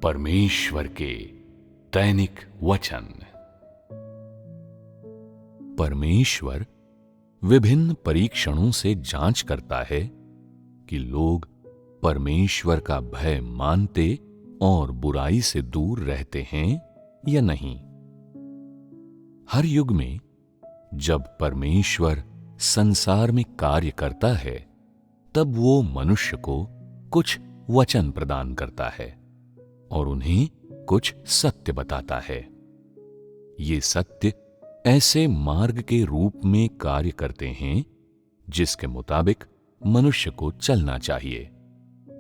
परमेश्वर के दैनिक वचन। परमेश्वर विभिन्न परीक्षणों से जांच करता है कि लोग परमेश्वर का भय मानते और बुराई से दूर रहते हैं या नहीं। हर युग में जब परमेश्वर संसार में कार्य करता है, तब वो मनुष्य को कुछ वचन प्रदान करता है और उन्हें कुछ सत्य बताता है। ये सत्य ऐसे मार्ग के रूप में कार्य करते हैं जिसके मुताबिक मनुष्य को चलना चाहिए,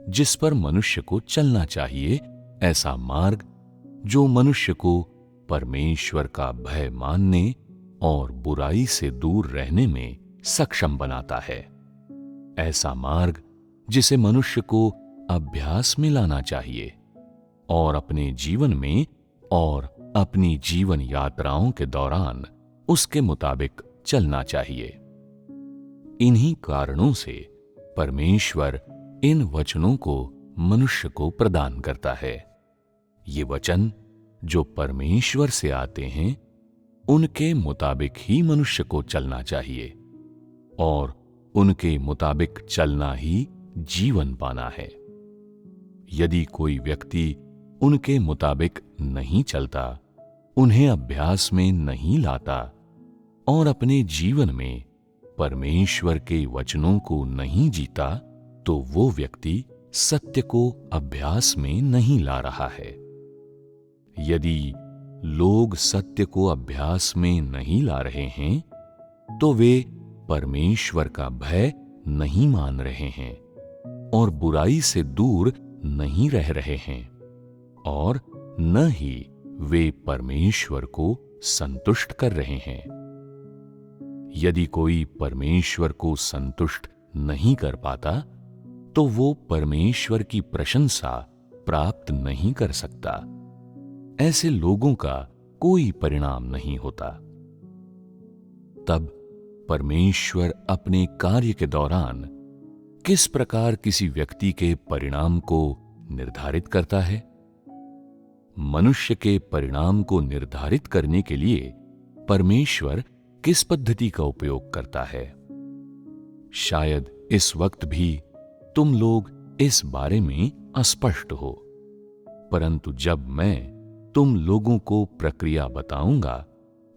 जिस पर मनुष्य को चलना चाहिए, ऐसा मार्ग जो मनुष्य को परमेश्वर का भय मानने और बुराई से दूर रहने में सक्षम बनाता है। ऐसा मार्ग जिसे मनुष्य को अभ्यास में लाना चाहिए और अपने जीवन में और अपनी जीवन यात्राओं के दौरान उसके मुताबिक चलना चाहिए। इन्हीं कारणों से परमेश्वर इन वचनों को मनुष्य को प्रदान करता है। ये वचन जो परमेश्वर से आते हैं, उनके मुताबिक ही मनुष्य को चलना चाहिए और उनके मुताबिक चलना ही जीवन पाना है। यदि कोई व्यक्ति उनके मुताबिक नहीं चलता, उन्हें अभ्यास में नहीं लाता और अपने जीवन में परमेश्वर के वचनों को नहीं जीता, तो वो व्यक्ति सत्य को अभ्यास में नहीं ला रहा है। यदि लोग सत्य को अभ्यास में नहीं ला रहे हैं, तो वे परमेश्वर का भय नहीं मान रहे हैं और बुराई से दूर नहीं रह रहे हैं और न ही वे परमेश्वर को संतुष्ट कर रहे हैं। यदि कोई परमेश्वर को संतुष्ट नहीं कर पाता, तो वो परमेश्वर की प्रशंसा प्राप्त नहीं कर सकता। ऐसे लोगों का कोई परिणाम नहीं होता। तब परमेश्वर अपने कार्य के दौरान किस प्रकार किसी व्यक्ति के परिणाम को निर्धारित करता है? मनुष्य के परिणाम को निर्धारित करने के लिए परमेश्वर किस पद्धति का उपयोग करता है? शायद इस वक्त भी तुम लोग इस बारे में अस्पष्ट हो, परंतु जब मैं तुम लोगों को प्रक्रिया बताऊंगा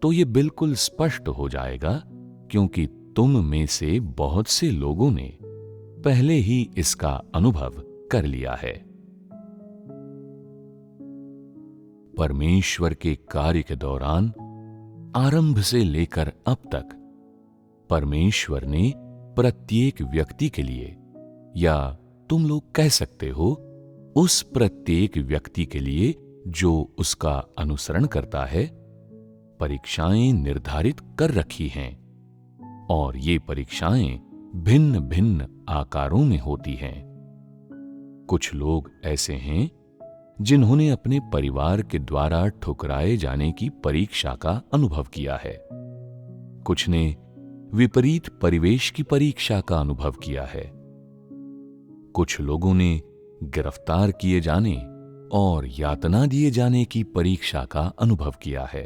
तो ये बिल्कुल स्पष्ट हो जाएगा, क्योंकि तुम में से बहुत से लोगों ने पहले ही इसका अनुभव कर लिया है। परमेश्वर के कार्य के दौरान आरंभ से लेकर अब तक परमेश्वर ने प्रत्येक व्यक्ति के लिए, या तुम लोग कह सकते हो उस प्रत्येक व्यक्ति के लिए जो उसका अनुसरण करता है, परीक्षाएं निर्धारित कर रखी हैं और ये परीक्षाएं भिन्न भिन्न आकारों में होती हैं। कुछ लोग ऐसे हैं जिन्होंने अपने परिवार के द्वारा ठुकराए जाने की परीक्षा का अनुभव किया है। कुछ ने विपरीत परिवेश की परीक्षा का अनुभव किया है। कुछ लोगों ने गिरफ्तार किए जाने और यातना दिए जाने की परीक्षा का अनुभव किया है।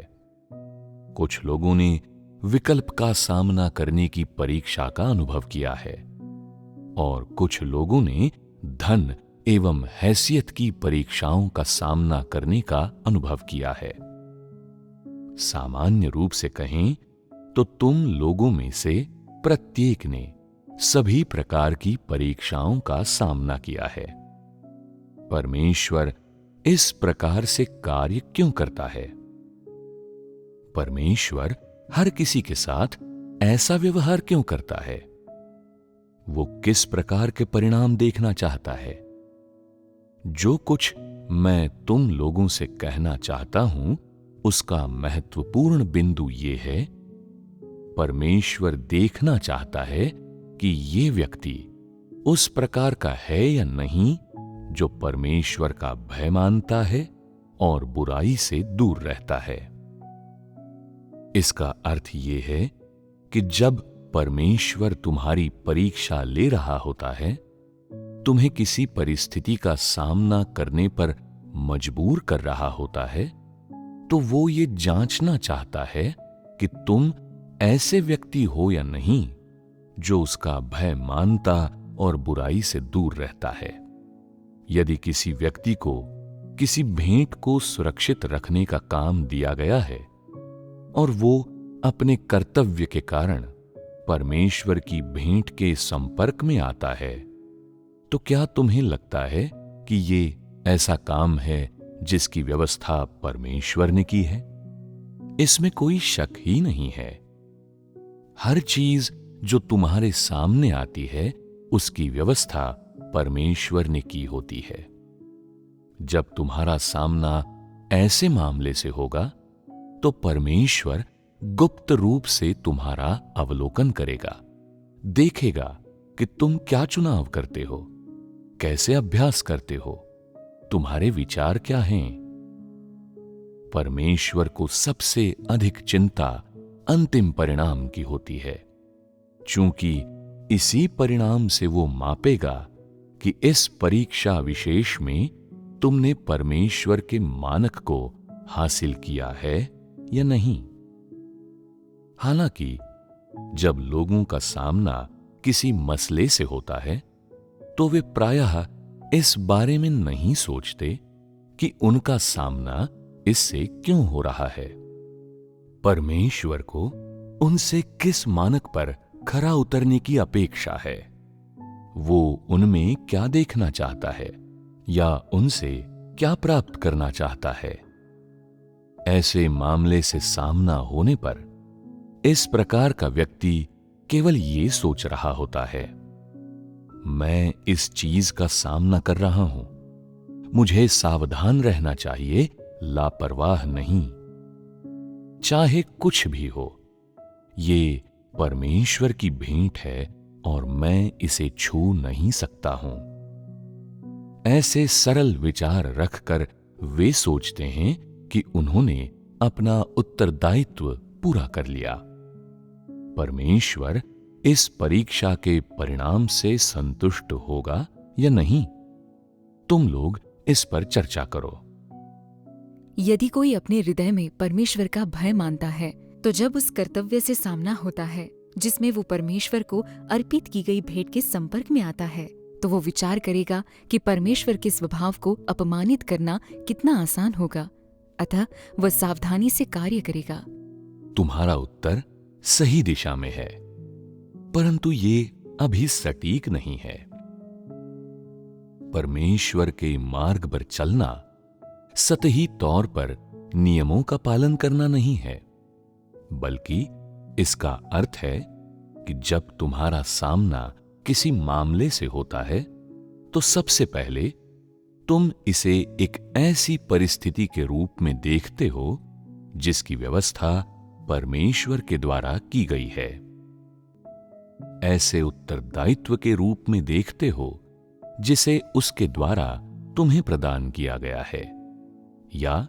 कुछ लोगों ने विकल्प का सामना करने की परीक्षा का अनुभव किया है और कुछ लोगों ने धन एवं हैसियत की परीक्षाओं का सामना करने का अनुभव किया है। सामान्य रूप से कहें तो तुम लोगों में से प्रत्येक ने सभी प्रकार की परीक्षाओं का सामना किया है। परमेश्वर इस प्रकार से कार्य क्यों करता है? परमेश्वर हर किसी के साथ ऐसा व्यवहार क्यों करता है? वो किस प्रकार के परिणाम देखना चाहता है? जो कुछ मैं तुम लोगों से कहना चाहता हूं, उसका महत्वपूर्ण बिंदु ये है, परमेश्वर देखना चाहता है कि ये व्यक्ति उस प्रकार का है या नहीं जो परमेश्वर का भय मानता है और बुराई से दूर रहता है। इसका अर्थ ये है कि जब परमेश्वर तुम्हारी परीक्षा ले रहा होता है, तुम्हें किसी परिस्थिति का सामना करने पर मजबूर कर रहा होता है, तो वो ये जांचना चाहता है कि तुम ऐसे व्यक्ति हो या नहीं जो उसका भय मानता और बुराई से दूर रहता है। यदि किसी व्यक्ति को किसी भेंट को सुरक्षित रखने का काम दिया गया है और वो अपने कर्तव्य के कारण परमेश्वर की भेंट के संपर्क में आता है, तो क्या तुम्हें लगता है कि ये ऐसा काम है जिसकी व्यवस्था परमेश्वर ने की है? इसमें कोई शक ही नहीं है। हर चीज जो तुम्हारे सामने आती है, उसकी व्यवस्था परमेश्वर ने की होती है। जब तुम्हारा सामना ऐसे मामले से होगा, तो परमेश्वर गुप्त रूप से तुम्हारा अवलोकन करेगा, देखेगा कि तुम क्या चुनाव करते हो, कैसे अभ्यास करते हो, तुम्हारे विचार क्या हैं। परमेश्वर को सबसे अधिक चिंता अंतिम परिणाम की होती है, चूंकि इसी परिणाम से वो मापेगा कि इस परीक्षा विशेष में तुमने परमेश्वर के मानक को हासिल किया है या नहीं। हालांकि जब लोगों का सामना किसी मसले से होता है, तो वे प्रायः इस बारे में नहीं सोचते कि उनका सामना इससे क्यों हो रहा है। परमेश्वर को उनसे किस मानक पर खरा उतरने की अपेक्षा है, वो उनमें क्या देखना चाहता है या उनसे क्या प्राप्त करना चाहता है। ऐसे मामले से सामना होने पर इस प्रकार का व्यक्ति केवल ये सोच रहा होता है, मैं इस चीज का सामना कर रहा हूं, मुझे सावधान रहना चाहिए, लापरवाह नहीं। चाहे कुछ भी हो, ये परमेश्वर की भेंट है और मैं इसे छू नहीं सकता हूं। ऐसे सरल विचार रखकर वे सोचते हैं कि उन्होंने अपना उत्तरदायित्व पूरा कर लिया। परमेश्वर इस परीक्षा के परिणाम से संतुष्ट होगा या नहीं, तुम लोग इस पर चर्चा करो। यदि कोई अपने हृदय में परमेश्वर का भय मानता है, तो जब उस कर्तव्य से सामना होता है जिसमें वो परमेश्वर को अर्पित की गई भेंट के संपर्क में आता है, तो वो विचार करेगा कि परमेश्वर के स्वभाव को अपमानित करना कितना आसान होगा। अतः वह सावधानी से कार्य करेगा। तुम्हारा उत्तर सही दिशा में है, परंतु ये अभी सटीक नहीं है। परमेश्वर के मार्ग पर चलना सतही तौर पर नियमों का पालन करना नहीं है, बल्कि इसका अर्थ है कि जब तुम्हारा सामना किसी मामले से होता है, तो सबसे पहले तुम इसे एक ऐसी परिस्थिति के रूप में देखते हो जिसकी व्यवस्था परमेश्वर के द्वारा की गई है। ऐसे उत्तरदायित्व के रूप में देखते हो जिसे उसके द्वारा तुम्हें प्रदान किया गया है, या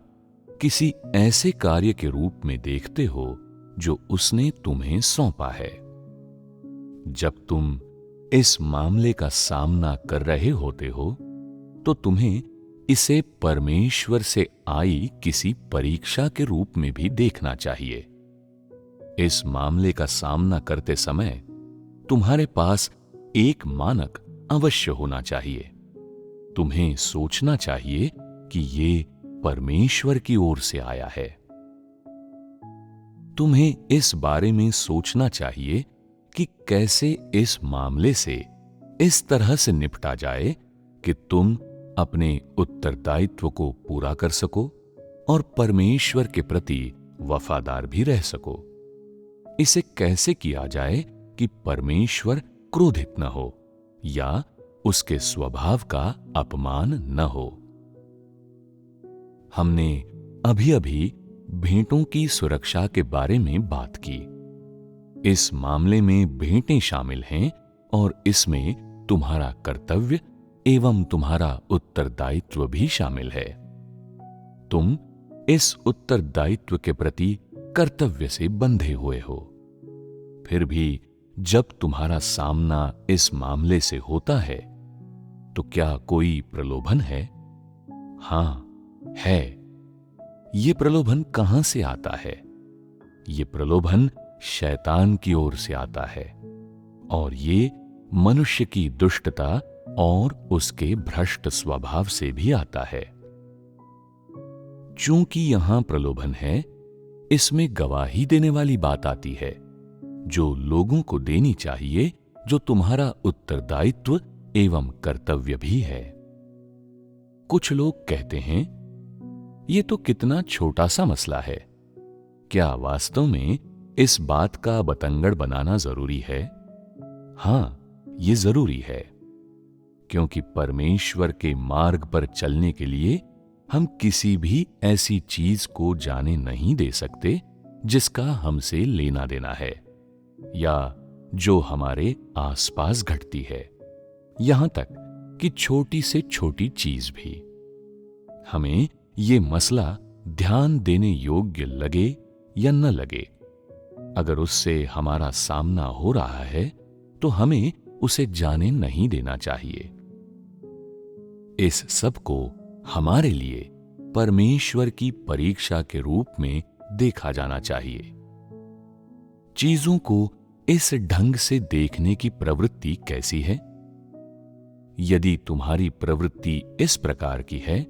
किसी ऐसे कार्य के रूप में देखते हो जो उसने तुम्हें सौंपा है। जब तुम इस मामले का सामना कर रहे होते हो, तो तुम्हें इसे परमेश्वर से आई किसी परीक्षा के रूप में भी देखना चाहिए। इस मामले का सामना करते समय तुम्हारे पास एक मानक अवश्य होना चाहिए। तुम्हें सोचना चाहिए कि ये परमेश्वर की ओर से आया है। तुम्हें इस बारे में सोचना चाहिए कि कैसे इस मामले से इस तरह से निपटा जाए कि तुम अपने उत्तरदायित्व को पूरा कर सको और परमेश्वर के प्रति वफादार भी रह सको। इसे कैसे किया जाए कि परमेश्वर क्रोधित न हो या उसके स्वभाव का अपमान न हो। हमने अभी-अभी भेंटों की सुरक्षा के बारे में बात की। इस मामले में भेंटें शामिल हैं और इसमें तुम्हारा कर्तव्य एवं तुम्हारा उत्तरदायित्व भी शामिल है। तुम इस उत्तरदायित्व के प्रति कर्तव्य से बंधे हुए हो। फिर भी जब तुम्हारा सामना इस मामले से होता है, तो क्या कोई प्रलोभन है? हां, है। ये प्रलोभन कहां से आता है? ये प्रलोभन शैतान की ओर से आता है और ये मनुष्य की दुष्टता और उसके भ्रष्ट स्वभाव से भी आता है। चूंकि यहां प्रलोभन है, इसमें गवाही देने वाली बात आती है जो लोगों को देनी चाहिए, जो तुम्हारा उत्तरदायित्व एवं कर्तव्य भी है। कुछ लोग कहते हैं, ये तो कितना छोटा सा मसला है, क्या वास्तव में इस बात का बतंगड़ बनाना जरूरी है? हां, ये जरूरी है, क्योंकि परमेश्वर के मार्ग पर चलने के लिए हम किसी भी ऐसी चीज को जाने नहीं दे सकते जिसका हमसे लेना देना है या जो हमारे आसपास घटती है, यहां तक कि छोटी से छोटी चीज भी। हमें ये मसला ध्यान देने योग्य लगे या न लगे, अगर उससे हमारा सामना हो रहा है तो हमें उसे जाने नहीं देना चाहिए। इस सब को हमारे लिए परमेश्वर की परीक्षा के रूप में देखा जाना चाहिए। चीजों को इस ढंग से देखने की प्रवृत्ति कैसी है? यदि तुम्हारी प्रवृत्ति इस प्रकार की है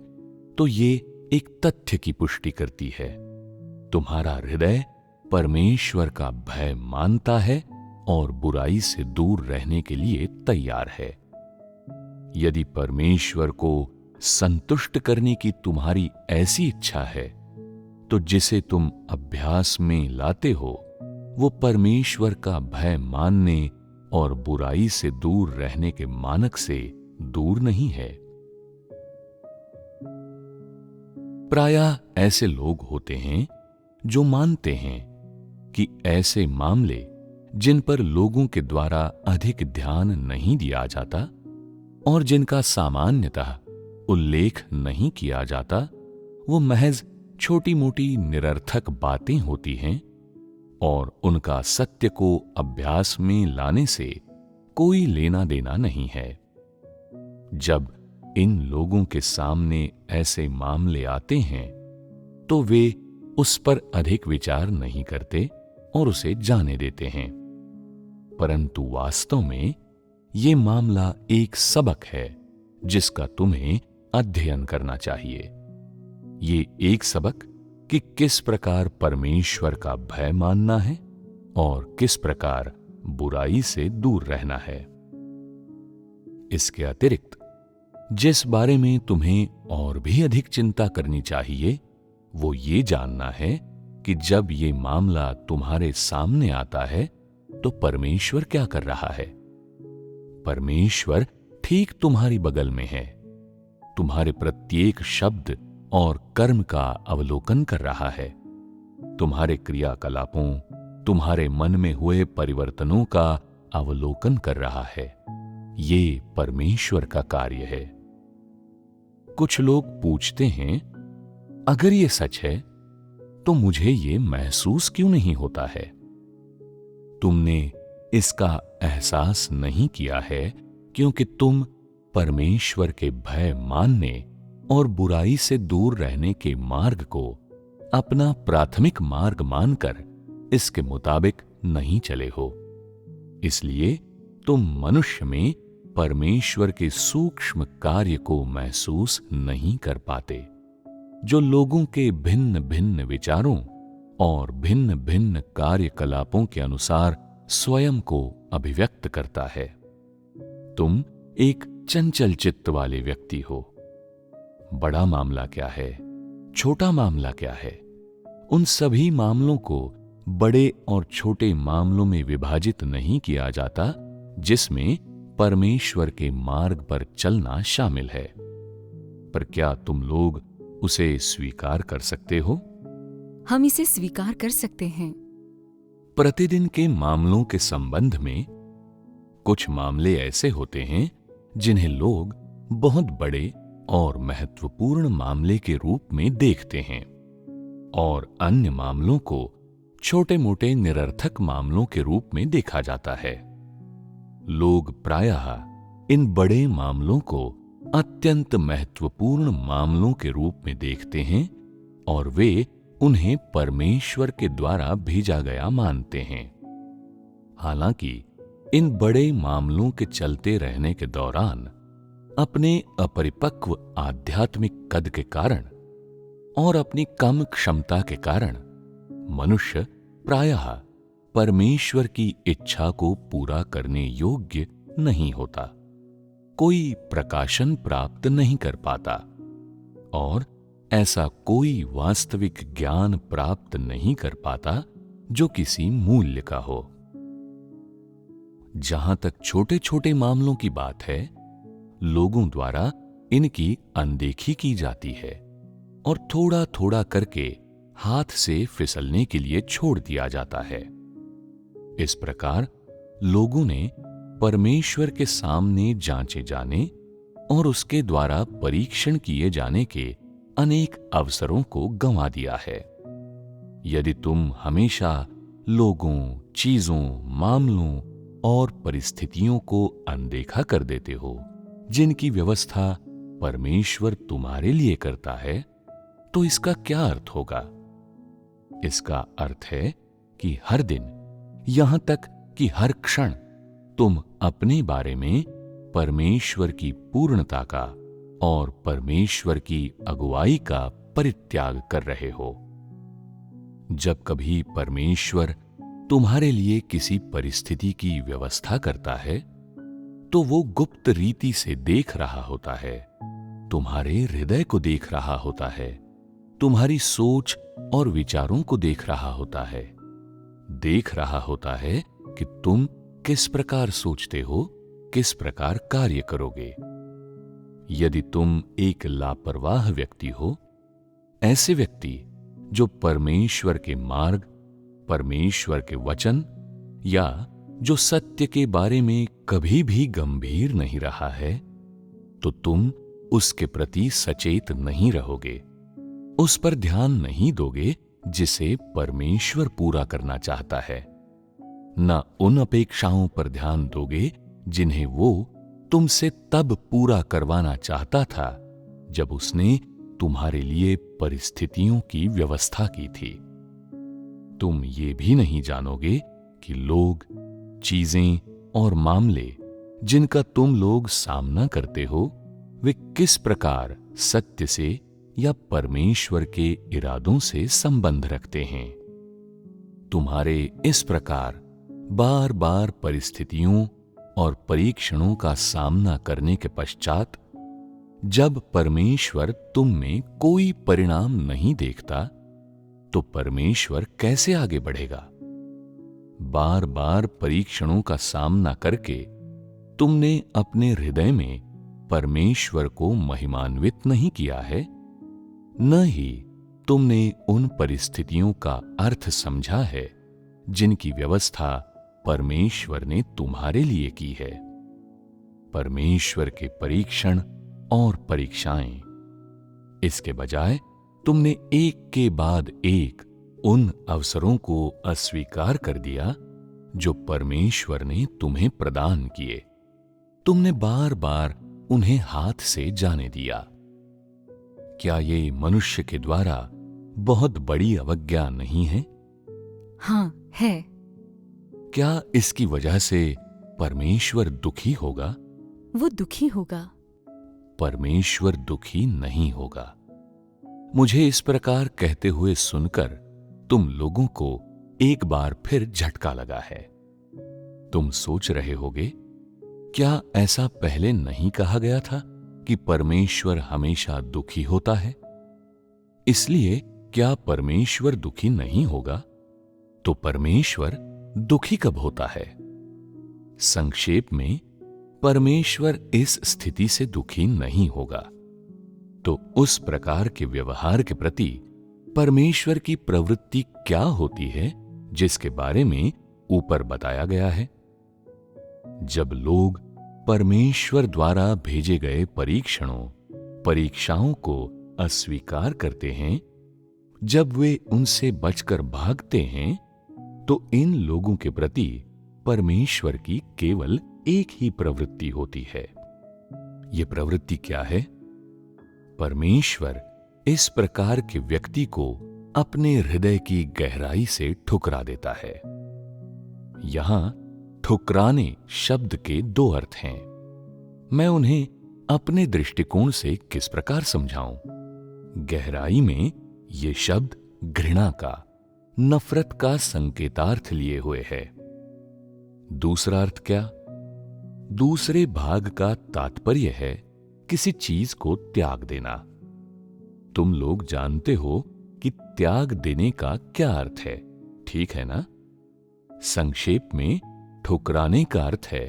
तो ये एक तथ्य की पुष्टि करती है, तुम्हारा हृदय परमेश्वर का भय मानता है और बुराई से दूर रहने के लिए तैयार है। यदि परमेश्वर को संतुष्ट करने की तुम्हारी ऐसी इच्छा है, तो जिसे तुम अभ्यास में लाते हो वो परमेश्वर का भय मानने और बुराई से दूर रहने के मानक से दूर नहीं है। प्रायः ऐसे लोग होते हैं जो मानते हैं कि ऐसे मामले जिन पर लोगों के द्वारा अधिक ध्यान नहीं दिया जाता और जिनका सामान्यतः उल्लेख नहीं किया जाता, वो महज छोटी मोटी निरर्थक बातें होती हैं और उनका सत्य को अभ्यास में लाने से कोई लेना देना नहीं है। जब इन लोगों के सामने ऐसे मामले आते हैं तो वे उस पर अधिक विचार नहीं करते और उसे जाने देते हैं, परंतु वास्तव में ये मामला एक सबक है जिसका तुम्हें अध्ययन करना चाहिए। ये एक सबक कि किस प्रकार परमेश्वर का भय मानना है और किस प्रकार बुराई से दूर रहना है। इसके अतिरिक्त जिस बारे में तुम्हें और भी अधिक चिंता करनी चाहिए वो ये जानना है कि जब ये मामला तुम्हारे सामने आता है तो परमेश्वर क्या कर रहा है। परमेश्वर ठीक तुम्हारी बगल में है, तुम्हारे प्रत्येक शब्द और कर्म का अवलोकन कर रहा है, तुम्हारे क्रियाकलापों, तुम्हारे मन में हुए परिवर्तनों का अवलोकन कर रहा है। ये परमेश्वर का कार्य है। कुछ लोग पूछते हैं, अगर ये सच है तो मुझे ये महसूस क्यों नहीं होता है? तुमने इसका एहसास नहीं किया है क्योंकि तुम परमेश्वर के भय मानने और बुराई से दूर रहने के मार्ग को अपना प्राथमिक मार्ग मानकर इसके मुताबिक नहीं चले हो। इसलिए तुम मनुष्य में परमेश्वर के सूक्ष्म कार्य को महसूस नहीं कर पाते, जो लोगों के भिन्न भिन्न विचारों और भिन्न भिन्न कार्यकलापों के अनुसार स्वयं को अभिव्यक्त करता है। तुम एक चंचल चित्त वाले व्यक्ति हो। बड़ा मामला क्या है, छोटा मामला क्या है, उन सभी मामलों को बड़े और छोटे मामलों में विभाजित नहीं किया जाता जिसमें परमेश्वर के मार्ग पर चलना शामिल है। पर क्या तुम लोग उसे स्वीकार कर सकते हो? हम इसे स्वीकार कर सकते हैं। प्रतिदिन के मामलों के संबंध में कुछ मामले ऐसे होते हैं जिन्हें लोग बहुत बड़े और महत्वपूर्ण मामले के रूप में देखते हैं और अन्य मामलों को छोटे मोटे निरर्थक मामलों के रूप में देखा जाता है। लोग प्रायः इन बड़े मामलों को अत्यंत महत्वपूर्ण मामलों के रूप में देखते हैं और वे उन्हें परमेश्वर के द्वारा भेजा गया मानते हैं। हालांकि इन बड़े मामलों के चलते रहने के दौरान अपने अपरिपक्व आध्यात्मिक कद के कारण और अपनी कम क्षमता के कारण मनुष्य प्रायः परमेश्वर की इच्छा को पूरा करने योग्य नहीं होता, कोई प्रकाशन प्राप्त नहीं कर पाता और ऐसा कोई वास्तविक ज्ञान प्राप्त नहीं कर पाता जो किसी मूल्य का हो। जहां तक छोटे छोटे मामलों की बात है, लोगों द्वारा इनकी अनदेखी की जाती है और थोड़ा थोड़ा करके हाथ से फिसलने के लिए छोड़ दिया जाता है। इस प्रकार लोगों ने परमेश्वर के सामने जांचे जाने और उसके द्वारा परीक्षण किए जाने के अनेक अवसरों को गंवा दिया है। यदि तुम हमेशा लोगों, चीजों, मामलों और परिस्थितियों को अनदेखा कर देते हो जिनकी व्यवस्था परमेश्वर तुम्हारे लिए करता है, तो इसका क्या अर्थ होगा? इसका अर्थ है कि हर दिन, यहां तक कि हर क्षण तुम अपने बारे में परमेश्वर की पूर्णता का और परमेश्वर की अगुवाई का परित्याग कर रहे हो। जब कभी परमेश्वर तुम्हारे लिए किसी परिस्थिति की व्यवस्था करता है, तो वो गुप्त रीति से देख रहा होता है, तुम्हारे हृदय को देख रहा होता है, तुम्हारी सोच और विचारों को देख रहा होता है, देख रहा होता है कि तुम किस प्रकार सोचते हो, किस प्रकार कार्य करोगे। यदि तुम एक लापरवाह व्यक्ति हो, ऐसे व्यक्ति जो परमेश्वर के मार्ग, परमेश्वर के वचन या जो सत्य के बारे में कभी भी गंभीर नहीं रहा है, तो तुम उसके प्रति सचेत नहीं रहोगे, उस पर ध्यान नहीं दोगे जिसे परमेश्वर पूरा करना चाहता है, न उन अपेक्षाओं पर ध्यान दोगे जिन्हें वो तुमसे तब पूरा करवाना चाहता था जब उसने तुम्हारे लिए परिस्थितियों की व्यवस्था की थी। तुम ये भी नहीं जानोगे कि लोग, चीजें और मामले जिनका तुम लोग सामना करते हो, वे किस प्रकार सत्य से या परमेश्वर के इरादों से संबंध रखते हैं। तुम्हारे इस प्रकार बार बार परिस्थितियों और परीक्षणों का सामना करने के पश्चात जब परमेश्वर तुम में कोई परिणाम नहीं देखता, तो परमेश्वर कैसे आगे बढ़ेगा? बार बार परीक्षणों का सामना करके तुमने अपने हृदय में परमेश्वर को महिमान्वित नहीं किया है, न ही तुमने उन परिस्थितियों का अर्थ समझा है जिनकी व्यवस्था परमेश्वर ने तुम्हारे लिए की है। परमेश्वर के परीक्षण और परीक्षाएं, इसके बजाय तुमने एक के बाद एक उन अवसरों को अस्वीकार कर दिया जो परमेश्वर ने तुम्हें प्रदान किए। तुमने बार बार उन्हें हाथ से जाने दिया। क्या ये मनुष्य के द्वारा बहुत बड़ी अवज्ञा नहीं है? हाँ, है। क्या इसकी वजह से परमेश्वर दुखी होगा? वो दुखी होगा। परमेश्वर दुखी नहीं होगा। मुझे इस प्रकार कहते हुए सुनकर तुम लोगों को एक बार फिर झटका लगा है। तुम सोच रहे होगे, क्या ऐसा पहले नहीं कहा गया था कि परमेश्वर हमेशा दुखी होता है? इसलिए क्या परमेश्वर दुखी नहीं होगा? तो परमेश्वर दुखी कब होता है? संक्षेप में, परमेश्वर इस स्थिति से दुखी नहीं होगा। तो उस प्रकार के व्यवहार के प्रति परमेश्वर की प्रवृत्ति क्या होती है जिसके बारे में ऊपर बताया गया है? जब लोग परमेश्वर द्वारा भेजे गए परीक्षाओं को अस्वीकार करते हैं, जब वे उनसे बचकर भागते हैं, तो इन लोगों के प्रति परमेश्वर की केवल एक ही प्रवृत्ति होती है, ये प्रवृत्ति क्या है? परमेश्वर इस प्रकार के व्यक्ति को अपने हृदय की गहराई से ठुकरा देता है। यहां ठुकराने शब्द के दो अर्थ हैं। मैं उन्हें अपने दृष्टिकोण से किस प्रकार समझाऊं? गहराई में ये शब्द घृणा का, नफरत का संकेतार्थ लिए हुए है। दूसरा अर्थ क्या? दूसरे भाग का तात्पर्य है किसी चीज को त्याग देना। तुम लोग जानते हो कि त्याग देने का क्या अर्थ है, ठीक है ना? संक्षेप में ठुकराने का अर्थ है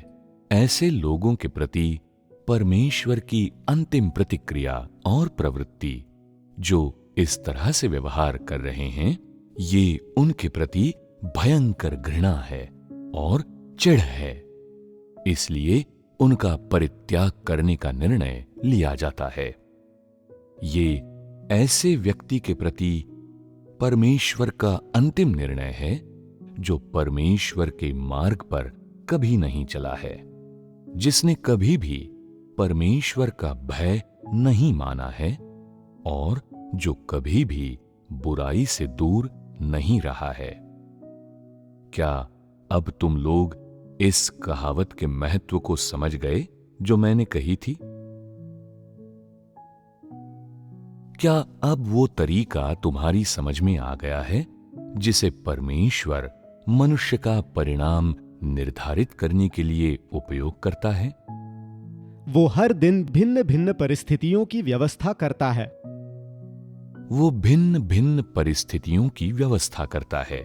ऐसे लोगों के प्रति परमेश्वर की अंतिम प्रतिक्रिया और प्रवृत्ति जो इस तरह से व्यवहार कर रहे हैं, ये उनके प्रति भयंकर घृणा है और चिढ़ है। इसलिए उनका परित्याग करने का निर्णय लिया जाता है। ये ऐसे व्यक्ति के प्रति परमेश्वर का अंतिम निर्णय है जो परमेश्वर के मार्ग पर कभी नहीं चला है, जिसने कभी भी परमेश्वर का भय नहीं माना है और जो कभी भी बुराई से दूर नहीं रहा है। क्या अब तुम लोग इस कहावत के महत्व को समझ गए जो मैंने कही थी? क्या अब वो तरीका तुम्हारी समझ में आ गया है जिसे परमेश्वर मनुष्य का परिणाम निर्धारित करने के लिए उपयोग करता है? वो हर दिन भिन्न भिन्न परिस्थितियों की व्यवस्था करता है। वो भिन्न भिन्न परिस्थितियों की व्यवस्था करता है।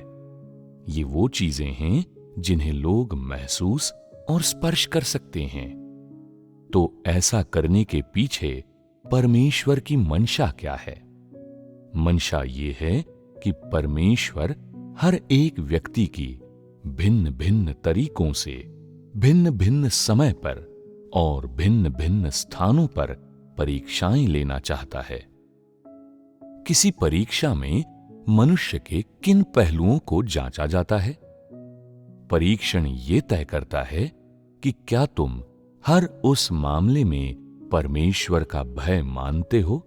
ये वो चीजें हैं जिन्हें लोग महसूस और स्पर्श कर सकते हैं। तो ऐसा करने के पीछे परमेश्वर की मंशा क्या है? मंशा ये है कि परमेश्वर हर एक व्यक्ति की भिन्न भिन्न तरीकों से, भिन्न भिन्न समय पर और भिन्न भिन्न स्थानों पर परीक्षाएं लेना चाहता है। किसी परीक्षा में मनुष्य के किन पहलुओं को जांचा जाता है? परीक्षण ये तय करता है कि क्या तुम हर उस मामले में परमेश्वर का भय मानते हो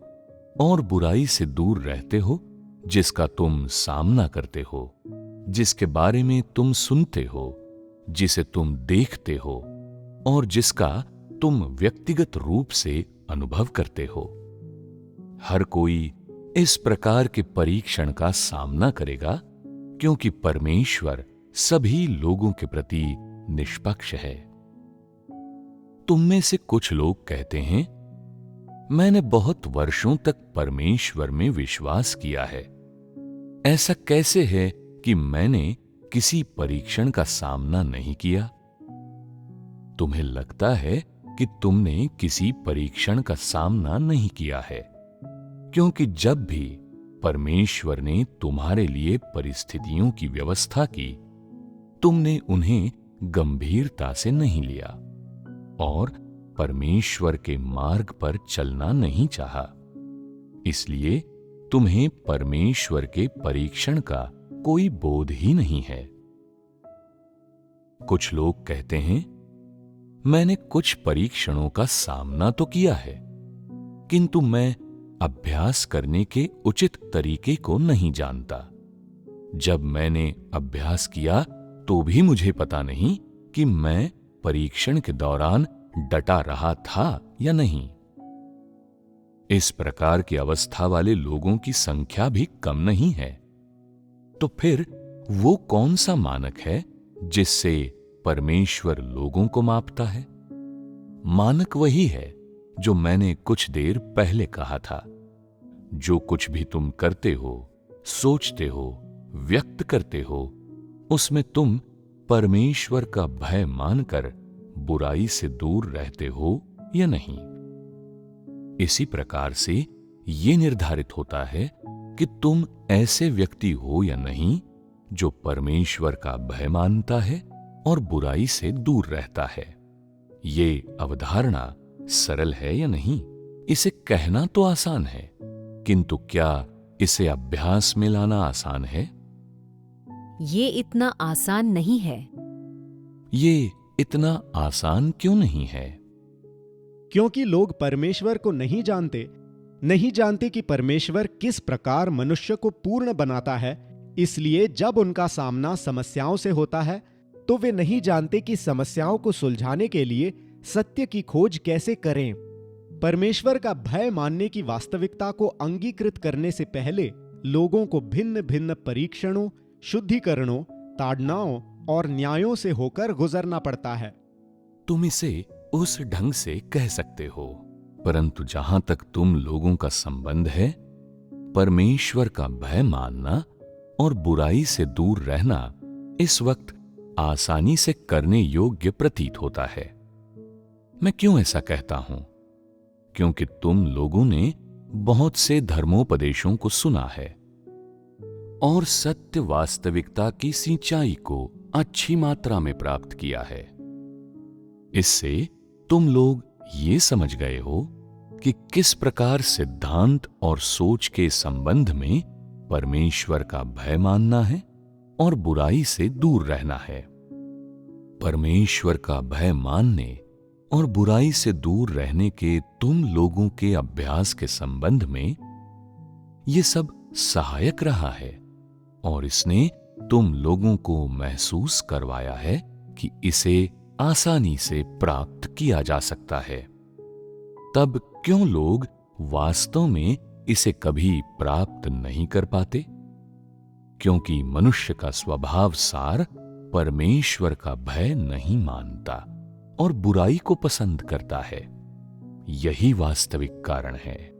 और बुराई से दूर रहते हो जिसका तुम सामना करते हो, जिसके बारे में तुम सुनते हो, जिसे तुम देखते हो और जिसका तुम व्यक्तिगत रूप से अनुभव करते हो। हर कोई इस प्रकार के परीक्षण का सामना करेगा क्योंकि परमेश्वर सभी लोगों के प्रति निष्पक्ष है। तुम में से कुछ लोग कहते हैं, मैंने बहुत वर्षों तक परमेश्वर में विश्वास किया है। ऐसा कैसे है कि मैंने किसी परीक्षण का सामना नहीं किया? तुम्हें लगता है कि तुमने किसी परीक्षण का सामना नहीं किया है क्योंकि जब भी परमेश्वर ने तुम्हारे लिए परिस्थितियों की व्यवस्था की, तुमने उन्हें गंभीरता से नहीं लिया और परमेश्वर के मार्ग पर चलना नहीं चाहा। इसलिए तुम्हें परमेश्वर के परीक्षण का कोई बोध ही नहीं है। कुछ लोग कहते हैं, मैंने कुछ परीक्षणों का सामना तो किया है, किंतु मैं अभ्यास करने के उचित तरीके को नहीं जानता। जब मैंने अभ्यास किया तो भी मुझे पता नहीं कि मैं परीक्षण के दौरान डटा रहा था या नहीं। इस प्रकार की अवस्था वाले लोगों की संख्या भी कम नहीं है। तो फिर वो कौन सा मानक है जिससे परमेश्वर लोगों को मापता है? मानक वही है जो मैंने कुछ देर पहले कहा था। जो कुछ भी तुम करते हो, सोचते हो, व्यक्त करते हो, उसमें तुम परमेश्वर का भय मानकर बुराई से दूर रहते हो या नहीं। इसी प्रकार से यह निर्धारित होता है कि तुम ऐसे व्यक्ति हो या नहीं जो परमेश्वर का भय मानता है और बुराई से दूर रहता है। ये अवधारणा सरल है या नहीं, इसे कहना तो आसान है, किंतु क्या इसे अभ्यास में लाना आसान है? ये इतना आसान नहीं है। ये इतना आसान क्यों नहीं है? क्योंकि लोग परमेश्वर को नहीं जानते कि परमेश्वर किस प्रकार मनुष्य को पूर्ण बनाता है। इसलिए जब उनका सामना समस्याओं से होता है तो वे नहीं जानते कि समस्याओं को सुलझाने के लिए सत्य की खोज कैसे करें। परमेश्वर का भय मानने की वास्तविकता को अंगीकृत करने से पहले लोगों को भिन्न भिन्न परीक्षणों, शुद्धिकरणों, ताड़नाओं और न्यायों से होकर गुजरना पड़ता है। तुम इसे उस ढंग से कह सकते हो, परंतु जहां तक तुम लोगों का संबंध है, परमेश्वर का भय मानना और बुराई से दूर रहना इस वक्त आसानी से करने योग्य प्रतीत होता है। मैं क्यों ऐसा कहता हूं? क्योंकि तुम लोगों ने बहुत से धर्मोपदेशों को सुना है और सत्य वास्तविकता की सिंचाई को अच्छी मात्रा में प्राप्त किया है। इससे तुम लोग ये समझ गए हो कि किस प्रकार सिद्धांत और सोच के संबंध में परमेश्वर का भय मानना है और बुराई से दूर रहना है। परमेश्वर का भय मानने और बुराई से दूर रहने के तुम लोगों के अभ्यास के संबंध में ये सब सहायक रहा है और इसने तुम लोगों को महसूस करवाया है कि इसे आसानी से प्राप्त किया जा सकता है। तब क्यों लोग वास्तव में इसे कभी प्राप्त नहीं कर पाते? क्योंकि मनुष्य का स्वभाव सार परमेश्वर का भय नहीं मानता और बुराई को पसंद करता है। यही वास्तविक कारण है।